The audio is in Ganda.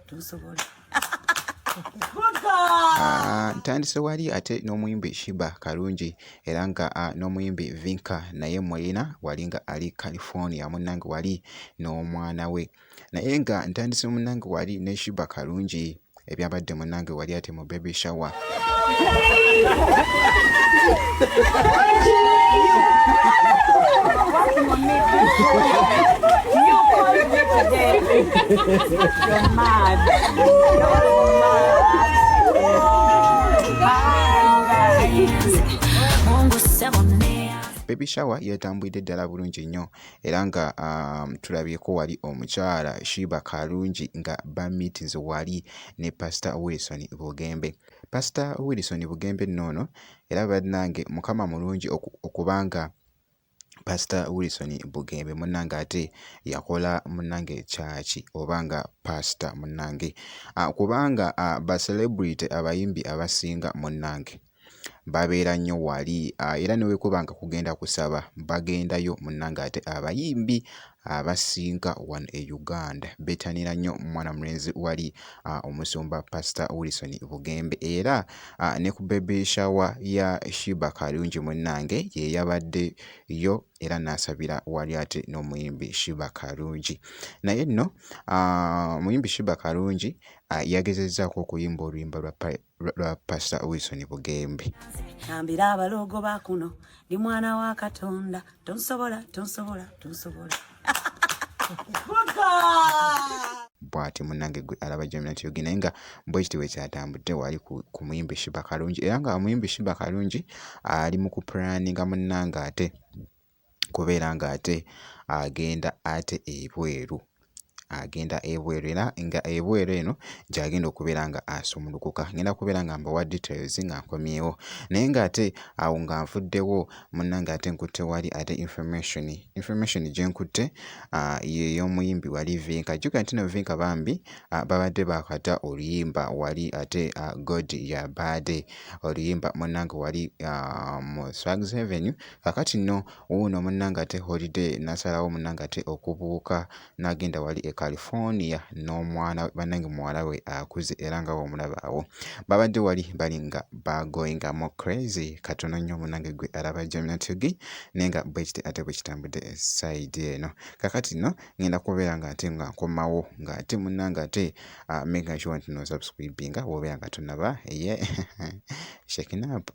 tonsobola. Ntandise wali ate n'omuyimbi Sheebah kalungi era nga n'omuyimbi Vinka naye mulina wali nga ali California munnange wali n'omwana we naye nga ntandise munnange wali ne Sheebah kalungi ebyabadde munnange wali ate mu baby shower. You're mad. Baby shower yetambwidde ddala bulungi nnyo era nga tulabyeko wali omukyala Sheebah kalungi nga bameetings wali ne Pastor Wilson Bugembe. Pastor Wilson Bugembe nnono era bannange mukama mulungi okubanga Pastor Wilson Bugembe munnange ate yakola munnange kyaki obanga pastor munnange kubanga ba celebrity abayimbi abasinga munnange babeera nnyo wali era ne weekubanga kugenda kusaba bagendayo munnange ate abayimbi abasinga wano e Uganda beetanira nnyo mwana mulenzi wali omusumba Pastor Wilson Bugembe era ne ku baby shower ya Sheebah kalungi munnange ye yabaddeyo era n'asabira wali ate n'omuyimbi Sheebah kalungi naye nno omuyimbi Sheebah kalungi yagezezzaako okuyimba oluyimba lwa Pastor Wilson Bugembe. Ambira abalogo bakuno ndi mwana wa Katonda tonsobola. Bwati munnange gwe alaba Nutty naye nga bwekiti wekyatambudde wali ku muyimbi Sheebah kalungi era nga omuyimbi Sheebah kalungi ali mu kupulaninga munnange ate kubeera nga ate agenda ate ebweru era nga ebweru eno gy'agenda okubeera nga asumulukuka ngenda kubeera nga mbawa details nga nkomyewo naye nga ate awo nga nfuddewo munnange ate nkutte wali ate information gye nkutte y'omuyimbi wali Vinka jjuka nti no Vinka bambi babadde bakata oluyimba wali ate God ya bade oluyimba munnange wali mu Swags Avenue kakati nno wuuno munnange ate holiday nasalawo munnange ate okubuuka n'agenda wali e California n'omwana bannange muwala we akuze era nga bw'omulaba awo babadde wali bali nga bagoinga mo crazy katono nnyo munnange gwe alaba Nutty naye nga bwekiti ate bwekitambudde side eno kakati nno ngenda kubeera nga ate nga nkomawo nga ate munnange ate make sure nti no subscribinga bw'obeera nga tonnaba shaking up.